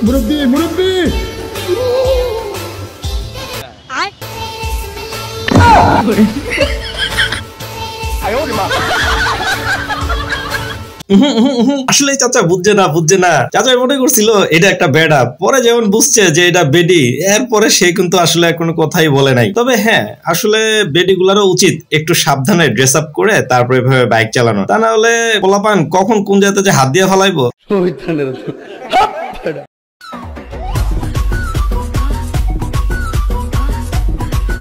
মুরব্বি মুরব্বি আসলে চাচা বুঝছে না চাচা মনে করছিল এটা একটা বেডা, পরে যেমন বুঝছে যে এটা বেডি, এরপরে সে কিন্তু আসলে কোনো কথাই বলে নাই। তবে হ্যাঁ, আসলে বেডি গুলারও উচিত একটু সাবধানে ড্রেস আপ করে তারপরে এভাবে বাইক চালানো, তা না হলে পোলাপান কখন কোন জায়গাতে যে হাত দিয়ে ফেলাইবো।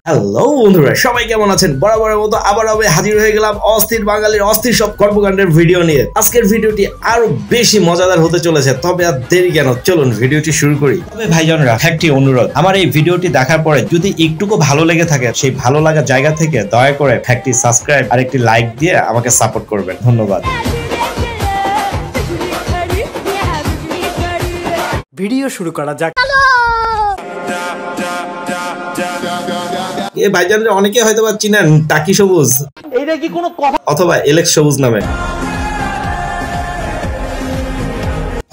হ্যালো বন্ধুরা, সবাই কেমন আছেন? বরাবরের মতো আবার হাজির হয়ে গেলাম অস্থির বাঙালির অস্থির সব কর্মকাণ্ডের ভিডিও নিয়ে। আজকের ভিডিওটি আরো বেশি মজাদার হতে চলেছে, তবে আর দেরি কেন, চলুন ভিডিওটি শুরু করি। তবে ভাইজানরা, একটি অনুরোধ, আমার এই ভিডিওটি দেখার পরে যদি একটুকু ভালো লেগে থাকে, সেই ভালো লাগার জায়গা থেকে দয়া করে একটি সাবস্ক্রাইব আর একটি লাইক দিয়ে আমাকে সাপোর্ট করবেন। ধন্যবাদ। ভিডিও শুরু করা যাক। এই ভাইজানরা অনেকে হয়তো বা চিনেন টাকি সবুজ, এইটা কি কোনো কথা? অথবা এলেক্স সবুজ নামে।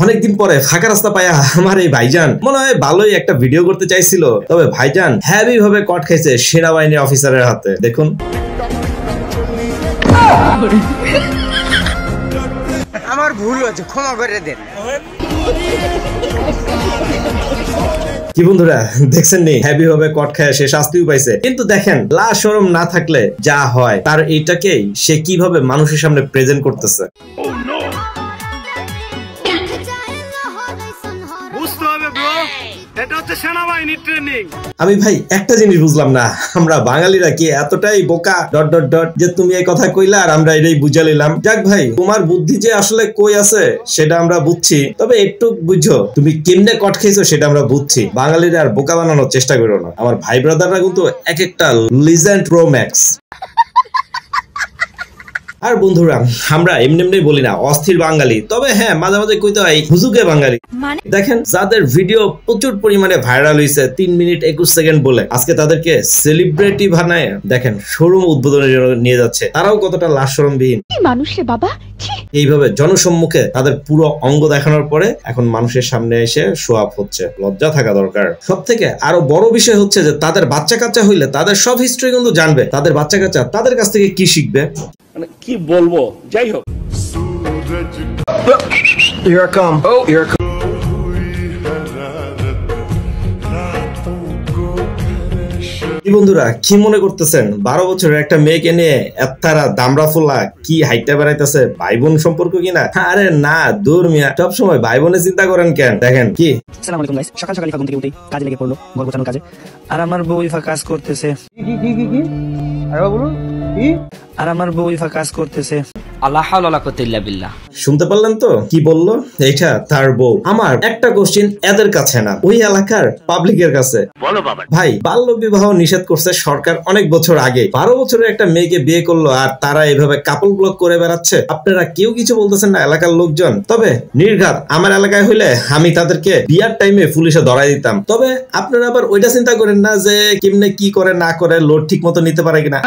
অনেকদিন পরে ফাঁকা রাস্তা পায়া আমার এই ভাইজান মনে হয় ভালোই একটা ভিডিও করতে চাইছিল, তবে ভাইজান হ্যাভি ভাবে কট খাইছে সেনাবাহিনী অফিসারের হাতে। দেখুন, আমার ভুল হয়েছে, ক্ষমা করে দেন। কি বন্ধুরা, দেখছেন নি হ্যাভি ভাবে কট খায় সে শাস্তিও পাইছে, কিন্তু দেখেন লাজ শরম না থাকলে যা হয়, তার এইটাকেই সে কিভাবে মানুষের সামনে প্রেজেন্ট করতেছে। আমি ভাই একটা জিনিস বুঝলাম না, আমরা বাঙালিরা কি এতটাই বোকা ডট ডট ডট যে তুমি এই কথা কইলা আর আমরা এটাই বুঝা নিলাম। যাক ভাই, তোমার বুদ্ধি যে আসলে কই আছে সেটা আমরা বুঝছি, তবে একটু বুঝো তুমি কেমনে কট খেয়েছো সেটা আমরা বুঝছি। বাঙালিরা আর বোকা বানানোর চেষ্টা করো না। আমার ভাই ব্রাদাররা কিন্তু এক একটা লিজেন্ড প্রো ম্যাক্স। আর বন্ধুরা, আমরা এমনি এমনি বলি না অস্থির বাঙালি, তবে হ্যাঁ মাঝে মাঝে কইতে হয় হুজুকে বাঙালি। দেখেন, যাদের ভিডিও প্রচুর পরিমাণে ভাইরাল হয়েছে 3 মিনিট 21 সেকেন্ড বলে, আজকে তাদেরকে সেলিব্রিটি বানায় দেখেন শোরুম উদ্বোধনের জন্য নিয়ে যাচ্ছে। তারাও কতটা লাজ শরমবিহীন মানুষ রে বাবা। এইভাবে জনসম্মুখে তাদের পুরো অঙ্গ দেখানোর পরে এখন মানুষের সামনে এসে শো আপ হচ্ছে। লজ্জা থাকা দরকার। সব থেকে আরো বড় বিষয় হচ্ছে যে তাদের বাচ্চা কাচ্চা হইলে তাদের সব হিস্ট্রি কিন্তু জানবে। তাদের বাচ্চা কাচ্চা তাদের কাছ থেকে কি শিখবে, মানে কি বলবো। যাই হোক, বন্ধুরা কি মনে করতেছেন 12 বছরের একটা মেয়েকে নিয়ে এত্তারা দামরা ফুলা কি হাইটটা বেড়াইতেছে? ভাই বোন সম্পর্ক কিনা? আরে না, দূর মিয়া, সব সময় ভাই বোনের চিন্তা করেন কেন? দেখেন কি, আসসালামু আলাইকুম গাইস, সকাল সকাল ঘুম থেকে উঠেই কাজে লেগে পড়লো, ঘর গোছানোর কাজে। আর আমার বউ ইফা কাজ করতেছে। কি আরে বলুন কি? আর আমার বউ ইফা কাজ করতেছে। আল্লাহ হাওলা ওয়ালা কুওয়াতা ইল্লা বিল্লাহ। শুনতে পারলেন তো কি বললো? এইটা তার বউ। আমার একটা কোশ্চেন এদের কাছে না, ওই এলাকার পাবলিকের কাছে। বলো বাবা। ভাই, বাল্য বিবাহ নিষেধ করছে সরকার অনেক বছর আগে। 12 বছরের একটা মেয়েকে বিয়ে করলো আর তারা এভাবে কাপল ব্লক করে বেড়াচ্ছে। আপনারা কেউ কিছু বলতেছেন না এলাকার লোকজন? তবে নির্ঘাত আমার এলাকায় হইলে আমি তাদেরকে বিয়ার টাইমে পুলিশে ধরাই দিতাম। তবে আপনারা আবার ওইটা চিন্তা করেন না যে কেমনে কি করে না করে লোড ঠিক মতো নিতে পারে কিনা।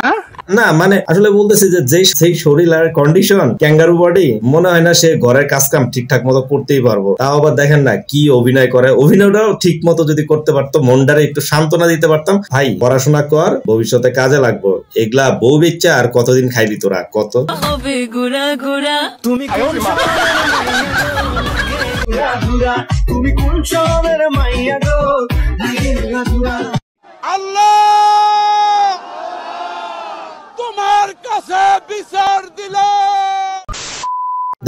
না মানে আসলে বলতেছি যে সেই শরীর আর কন্ডিশন, ক্যাঙ্গারু বডি, মনে হয় না সে ঘরের কাজ কাম ঠিকঠাক মতো করতেই পারবো। তাও আবার দেখেন না কি অভিনয় করে। অভিনয়টাও ঠিক মতো যদি করতে পারতো, মনটারে একটু সান্ত্বনা দিতে পারতাম, ভাই পড়াশোনা কর, ভবিষ্যতে কাজে লাগবো। এগুলা বউ বেচ্চা আর কতদিন খাইবি তোরা? কত তুমি কোন শহরের মাইয়া গো? আল্লাহ তোমার কাছে বিচার দিল।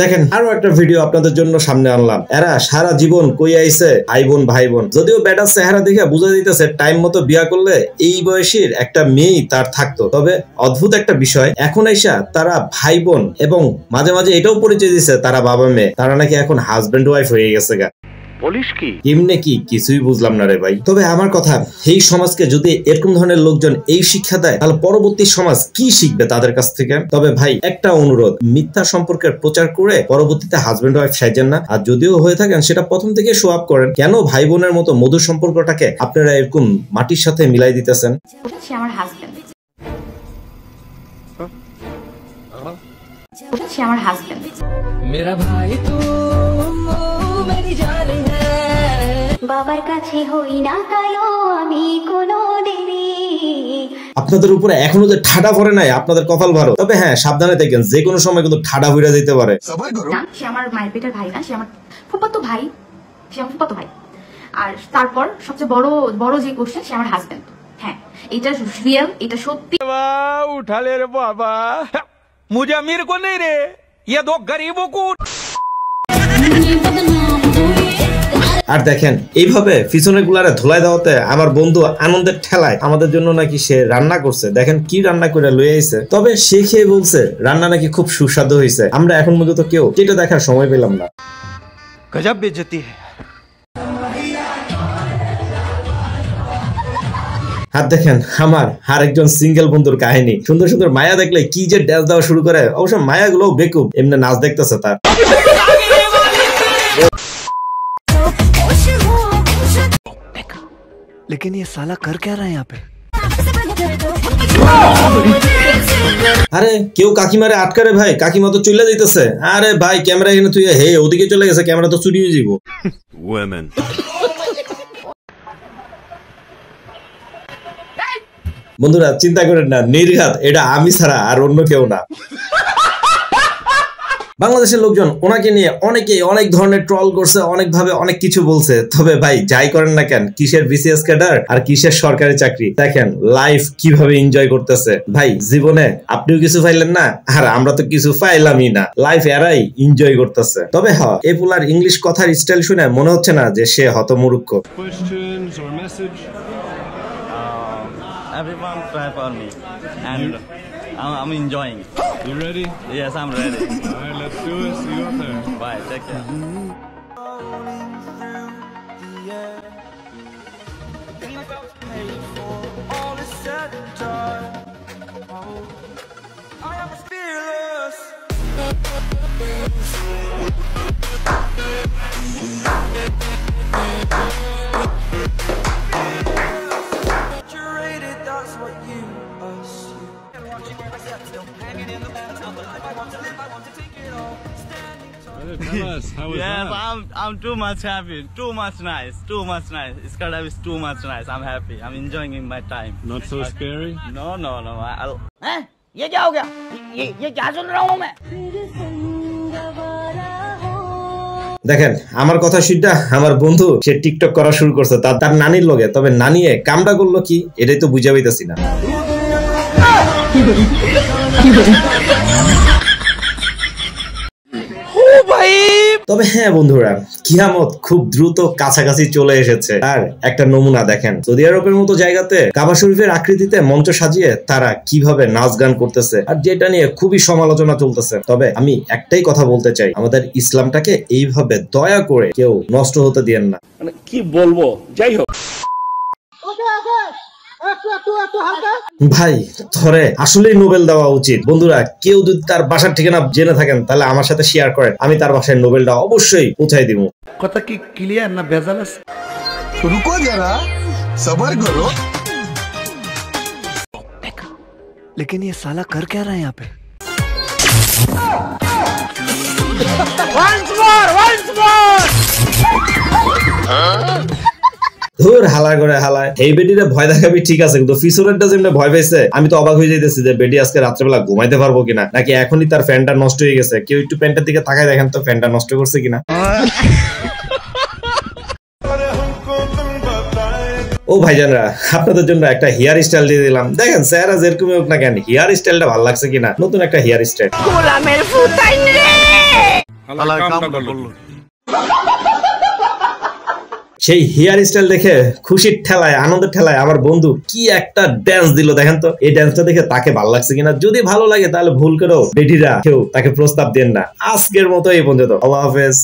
দেখেন, আরো একটা ভিডিও আপনাদের জন্য সামনে আনলাম। এরা সারা জীবন কই আইছে ভাই বোন। যদিও বেটার চেহারা দেখে বুঝা দিতেছে টাইম মতো বিয়া করলে এই বয়সের একটা মেয়ে তার থাকতো। তবে অদ্ভুত একটা বিষয়, এখন আইসা তারা ভাই বোন এবং মাঝে মাঝে এটাও পরিচয় দিচ্ছে তারা বাবা মেয়ে। তারা নাকি এখন হাজবেন্ড ওয়াইফ হয়ে গেছে গা। বলিস কি? এমনি কি কিছুই বুঝলাম না রে ভাই। তবে আমার কথা, এই সমাজকে যদি এরকম ধরনের লোকজন এই শিক্ষা দেয়, তাহলে পরবর্তী সমাজ কি শিখবে তাদের কাছ থেকে? তবে ভাই একটা অনুরোধ, মিথ্যা সম্পর্কের প্রচার করে পরবর্তীতে হাজবেন্ড ওয়াইফ সাজেন না। আর যদিও হয়ে থাকেন সেটা প্রথম থেকে শো আপ করেন। কেন ভাই বোনের মতো মধুর সম্পর্কটাকে আপনারা এরকম মাটির সাথে মিলাই দিতেছেন? আমার হাজবেন্ড, আমার হাজবেন্ড। मेरा भाई तू मेरी जान है। বাবার কাছে হই না কালো আমি কোনো দিনই। আপনাদের উপরে এখনো যে ঠাডা পড়ে নাই আপনাদের কপাল ভালো, তবে হ্যাঁ সাবধানে থাকেন, যে কোনো সময় কিন্তু ঠাডা হইরা যেতে পারে। না, সে আমার মায়ের পেটের ভাই না, সে আমার ফুফাতো ভাই, সে আমার ফুফাতো ভাই। আর তারপর সবচেয়ে বড় যে কোশ্চেন, সে আমার হাজবেন্ড। হ্যাঁ, এটা রিয়েল, এটা সত্যি। उठा ले रे बाबा, मुझे अमीर को नहीं रे, ये दो गरीबों को। আর দেখেন এইভাবে পিছনের গুলারে ধুলাই দেওয়াতে আমার বন্ধু আনন্দের ঠেলায় আমাদের জন্য নাকি সে রান্না করছে। দেখেন কি রান্না করে লয়ে আইছে, তবে সে খেয়ে বলছে রান্না নাকি খুব সুস্বাদু হয়েছে। আমরা এখন পর্যন্ত কেউ যেটা দেখার সময় পেলাম না। गजब बेइज्जती है। আর দেখেন আমার আরেকজন সিঙ্গেল বন্ধুর কাহিনী। সুন্দর সুন্দর মায়া দেখলে কি যে ড্যান্স দেওয়া শুরু করে। অবশ্য মায়া গুলো বেকুব, এমনি নাচ দেখতেছে তার। लेकिन ये साला कर क्या रहा है यहाँ पे? আরে কেউ কাকিমারে আটকারে ভাই, কাকিমা তো চলে যাইতেছে। আরে ভাই ক্যামেরা এখানে তুই, হে ওদিকে চলে গেছে, ক্যামেরা তো চুরি হয়ে যাব। বন্ধুরা চিন্তা করেন না, নির্ঘাত এটা আমি ছাড়া আর অন্য কেউ না। বাংলাদেশের লোকজন ওনাকে নিয়ে অনেক ধরনের ট্রল করছে, অনেক ভাবে অনেক কিছু বলছে। তবে ভাই যাই করেন না কেন, কিসের বিসিএস ক্যাডার আর কিসের সরকারি চাকরি, দেখেন লাইফ কিভাবে এনজয় করতেছে। ভাই জীবনে আপনিও কিছু পাইলেন না, আর আমরা তো কিছু পাইলামই না, লাইফ এরাই এনজয় করতেছে। তবে হ্যাঁ, এই পুলার ইংলিশ কথার স্টাইল শুনে মনে হচ্ছে না যে সে হতমূর্খ। Everyone clap on me, and I'm enjoying. You ready? Yes, I'm ready. All right, let's do it. See you up there. Bye, take care. Tell us, how was Yes, that? I'm too much happy, too much nice. Skydive is too much nice. I'm happy. I'm enjoying in my time. Not so scary? No. I'll... ये क्या हो गया? ये क्या सुन रहा हूँ मैं? দেখেন আমার কথা শুনটা আমার বন্ধু সে টিকটক করা শুরু করছে তার নানির লগে। তবে নানিয়ে কামটা করলো কি এটাই তো বুঝা পাইতাছি না। তবে হ্যাঁ বন্ধুরা, কিয়ামত খুব দ্রুত কাছাকাছি চলে এসেছে। আর একটা নমুনা দেখেন, সৌদি আরবের মতো জায়গাতে কাবা শরীফের আকৃতিতে মঞ্চ সাজিয়ে তারা কিভাবে নাচ গান করতেছে, আর যেটা নিয়ে খুবই সমালোচনা চলতেছে। তবে আমি একটাই কথা বলতে চাই, আমাদের ইসলামটাকে এইভাবে দয়া করে কেউ নষ্ট হতে দিয়েন না। মানে কি বলবো, যাই হোক। ভাই ধরে আসলেই নোবেল দেওয়া উচিত। বন্ধুরা কেউ যদি তার বাসার ঠিকানা জেনে থাকেন তাহলে আমার সাথে শেয়ার করেন, আমি তার বাসায় নোবেলটা অবশ্যই পৌঁছাই দিব। কথা কি ক্লিয়ার না ভেজাল আছে? रुको जरा सबर करो। लेकिन ये साला कर क्या रहा है यहाँ पे? ধুর হালা করে হালায়। এই বেডিরে ভয় দেখাবি ঠিক আছে, কিন্তু ফিসুরেরটা যেমন ভয় পাইছে আমি তো অবাক হয়ে যাইতেছি যে বেডি আজকে রাত্রেবেলা ঘুমাইতে পারবো কিনা, নাকি এখনই তার ফ্যানটা নষ্ট হয়ে গেছে। কেউ একটু প্যান্টের দিকে তাকায় দেখেন তো ফ্যানটা নষ্ট করছে কিনা। ও ভাইজানরা, আপনাদের জন্য একটা হেয়ার স্টাইল দিয়ে দিলাম। দেখেন চেহারা যেরকমই হোক না কেন, হেয়ার স্টাইলটা ভালো লাগছে কিনা। নতুন একটা হেয়ার স্টাইল। সেই হেয়ার স্টাইল দেখে খুশির ঠেলায় আনন্দের ঠেলায় আমার বন্ধু কি একটা ড্যান্স দিল দেখেন তো। এই ড্যান্সটা দেখে তাকে ভালো লাগছে কিনা, যদি ভালো লাগে তাহলে ভুল করেও বেটিরা কেউ তাকে প্রস্তাব দেন না। আজকের মতো এই পর্যন্ত, আল্লাহ হাফেজ।